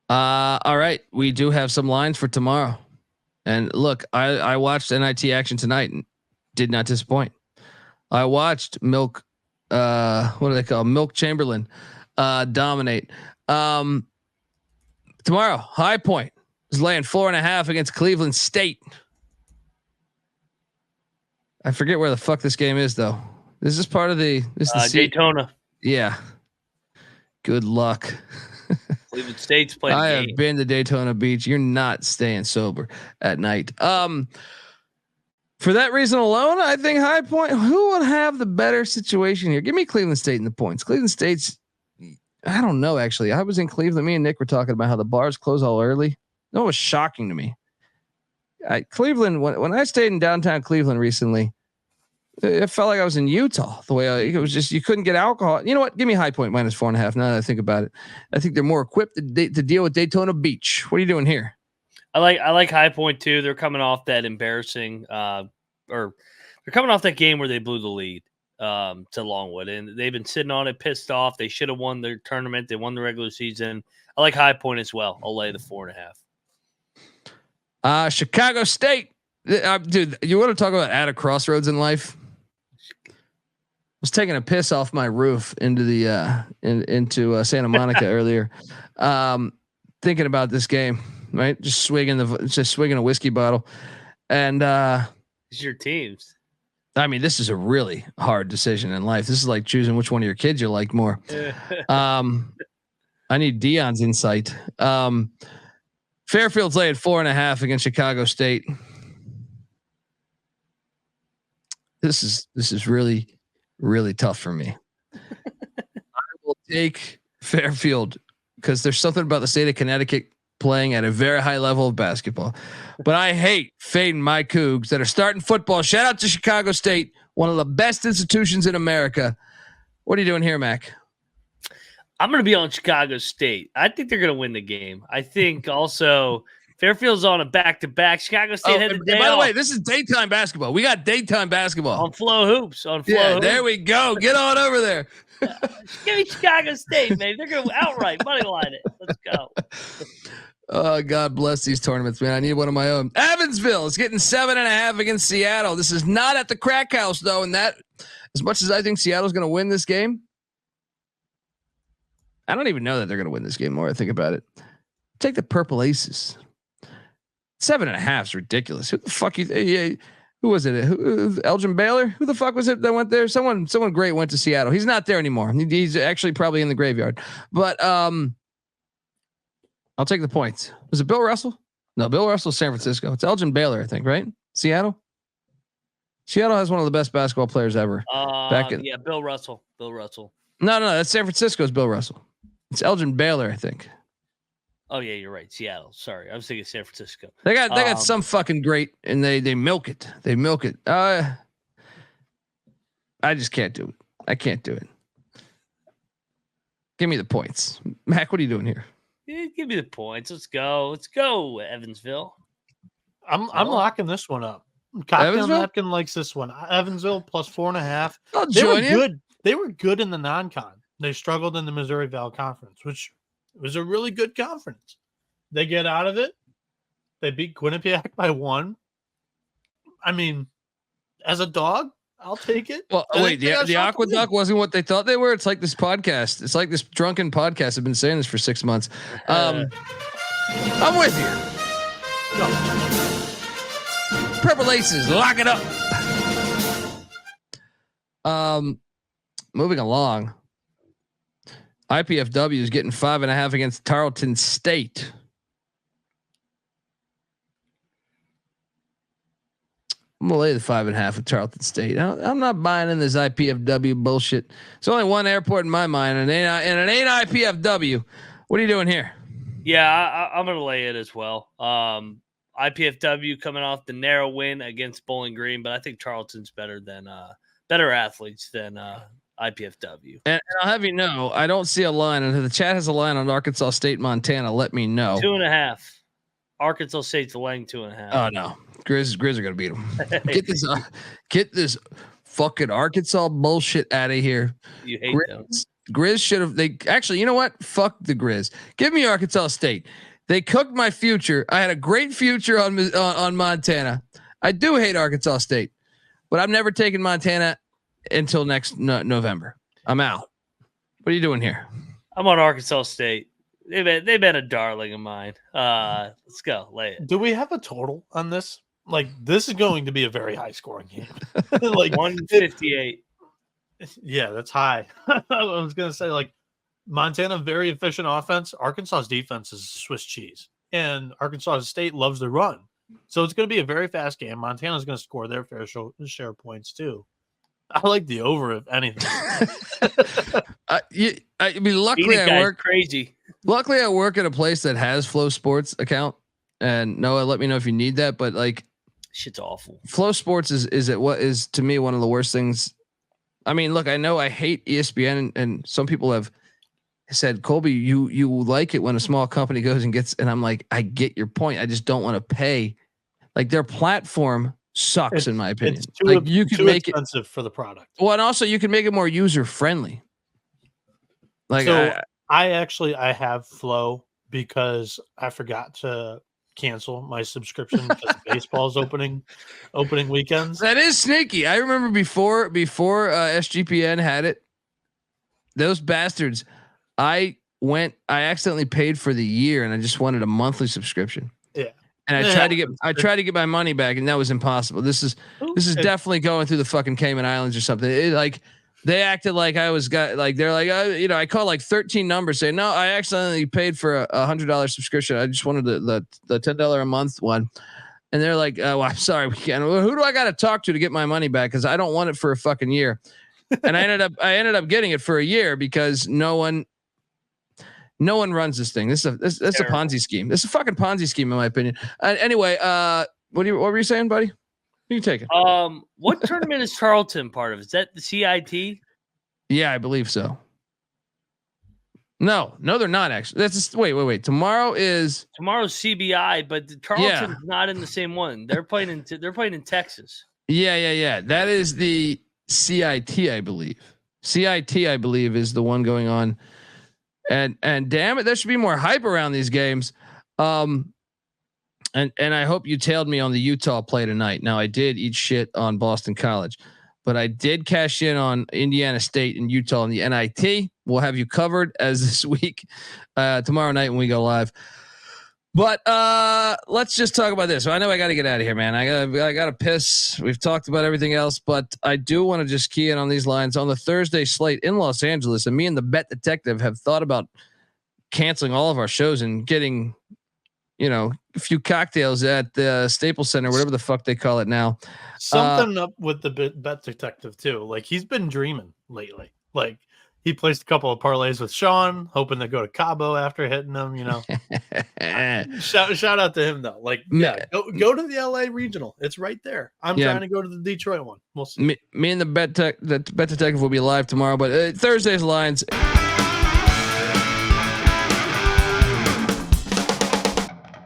All right. We do have some lines for tomorrow. And look, I watched NIT action tonight and did not disappoint. I watched Milk, what do they call Milk Chamberlain, dominate. Tomorrow, High Point is laying 4.5 against Cleveland State. I forget where the fuck this game is though. This is part of the Daytona. Yeah. Good luck. Cleveland State's playing. I have been to Daytona Beach. You're not staying sober at night. For that reason alone, I think High Point. Who would have the better situation here? Give me Cleveland State in the points. Cleveland State's. I don't know. Actually, I was in Cleveland. Me and Nick were talking about how the bars close all early. That was shocking to me. Cleveland. When I stayed in downtown Cleveland recently, it felt like I was in Utah. The way it was just you couldn't get alcohol. You know what? Give me High Point minus 4.5. Now that I think about it, I think they're more equipped to deal with Daytona Beach. What are you doing here? I like High Point too. They're coming off that embarrassing, or they're coming off that game where they blew the lead to Longwood, and they've been sitting on it, pissed off. They should have won their tournament. They won the regular season. I like High Point as well. I'll lay the 4.5. Chicago State, dude. You want to talk about at a crossroads in life? I was taking a piss off my roof into the into Santa Monica earlier, thinking about this game. Right, just swigging a whiskey bottle, and it's your teams. I mean, this is a really hard decision in life. This is like choosing which one of your kids you like more. I need Dion's insight. Fairfield's laying 4.5 against Chicago State. This is really, really tough for me. I will take Fairfield because there's something about the state of Connecticut playing at a very high level of basketball, but I hate fading my Cougs that are starting football. Shout out to Chicago State, one of the best institutions in America. What are you doing here, Mac? I'm going to be on Chicago State. I think they're going to win the game. I think also Fairfield's on a back-to-back. Chicago State had the day by the off. way, this is daytime basketball. We got daytime basketball on Flow Hoops. Hoops. There we go. Get on over there. Give me Chicago State, man. They're going to outright money line it. Let's go. Oh, God bless these tournaments, man. I need one of my own. Evansville is getting 7.5 against Seattle. This is not at the crack house, though. And that, as much as I think Seattle's going to win this game, I don't even know that they're going to win this game. More I think about it. Take the Purple Aces. 7.5 is ridiculous. Who the fuck who was it? Elgin Baylor? Who the fuck was it that went there? Someone great went to Seattle. He's not there anymore. He's actually probably in the graveyard. But I'll take the points. Was it Bill Russell? No, Bill Russell's San Francisco. It's Elgin Baylor, I think, right? Seattle. Seattle has one of the best basketball players ever. Bill Russell. No, that's San Francisco's Bill Russell. It's Elgin Baylor, I think. Oh yeah, you're right. Seattle. Sorry, I was thinking San Francisco. They got some fucking great, and they milk it. They milk it. I just can't do it. I can't do it. Give me the points, Mac. What are you doing here? Yeah, give me the points. Let's go, Evansville. I'm locking this one up. Cocktail Napkin likes this one. Evansville plus 4.5. They were good. They were good in the non-con. They struggled in the Missouri Valley Conference, which was a really good conference. They get out of it. They beat Quinnipiac by 1. I mean, as a dog, I'll take it. Well, wait, the Aqueduct wasn't what they thought they were. It's like this podcast. It's like this drunken podcast. I've been saying this for 6 months. I'm with you. No. Purple Aces, lock it up. Moving along. IPFW is getting 5.5 against Tarleton State. I'm gonna lay the 5.5 with Tarleton State. I'm not buying in this IPFW bullshit. There's only one airport in my mind, and it ain't IPFW. What are you doing here? Yeah, I'm gonna lay it as well. IPFW coming off the narrow win against Bowling Green, but I think Tarleton's better athletes than IPFW. And I'll have you know, I don't see a line, and if the chat has a line on Arkansas State, Montana, let me know. 2.5. Arkansas State's laying 2.5. Oh no, Grizz are gonna beat them. Get this fucking Arkansas bullshit out of here. You hate them. Grizz should have. They actually, you know what? Fuck the Grizz. Give me Arkansas State. They cooked my future. I had a great future on Montana. I do hate Arkansas State, but I'm never taking Montana until next November. I'm out. What are you doing here? I'm on Arkansas State. They've been a darling of mine. Let's go. Lay it. Do we have a total on this? Like, this is going to be a very high scoring game. Like 158. Yeah, that's high. I was going to say, like, Montana, very efficient offense. Arkansas's defense is Swiss cheese. And Arkansas State loves to run. So it's going to be a very fast game. Montana's going to score their fair share of points, too. I like the over, if anything. I mean, luckily I work crazy. Luckily, I work at a place that has Flow Sports account. And Noah, let me know if you need that. But like, shit's awful. Flow Sports is what is to me one of the worst things. I mean, look, I know I hate ESPN, and some people have said, Colby, you like it when a small company goes and gets, and I'm like, I get your point. I just don't want to pay. Like, their platform sucks, in my opinion. It's too, like, you could make expensive for the product. Well, and also you can make it more user friendly. Like, so I have Flow because I forgot to cancel my subscription because baseball's opening weekends. That is sneaky. I remember before SGPN had it, those bastards. I accidentally paid for the year, and I just wanted a monthly subscription. Yeah, and I tried to get my money back, and that was impossible. This is definitely going through the fucking Cayman Islands or something. Like, they acted like I was they're like, I called like 13 numbers saying, no, I accidentally paid for a $100 subscription. I just wanted the $10 a month one. And they're like, well, I'm sorry, we can't. Who do I got to talk to get my money back? Cause I don't want it for a fucking year. And I ended up getting it for a year because no one runs this thing. This is a Ponzi scheme. This is a fucking Ponzi scheme, in my opinion. Anyway, what were you saying, buddy? You can take it. What tournament is Charlton part of? Is that the CIT? Yeah, I believe so. No, they're not actually. That's just, wait. Tomorrow's CBI, but Charlton's not in the same one. They're playing in Texas. Yeah. That is the CIT, I believe. CIT, I believe, is the one going on. And damn it, there should be more hype around these games. And I hope you tailed me on the Utah play tonight. Now, I did eat shit on Boston College, but I did cash in on Indiana State and Utah in the NIT. We'll have you covered as this week, tomorrow night when we go live. But let's just talk about this. So I know I got to get out of here, man. I got to piss. We've talked about everything else, but I do want to just key in on these lines on the Thursday slate in Los Angeles. And me and the Bet Detective have thought about canceling all of our shows and getting, a few cocktails at the Staples Center, whatever the fuck they call it now. Something up with the Bet Detective too. Like, he's been dreaming lately. Like, he placed a couple of parlays with Sean, hoping to go to Cabo after hitting them. Shout out to him though. Like, yeah, go to the LA regional. It's right there. I'm trying to go to the Detroit one. We'll see. Me and the Bet Detective will be live tomorrow, but Thursday's lines.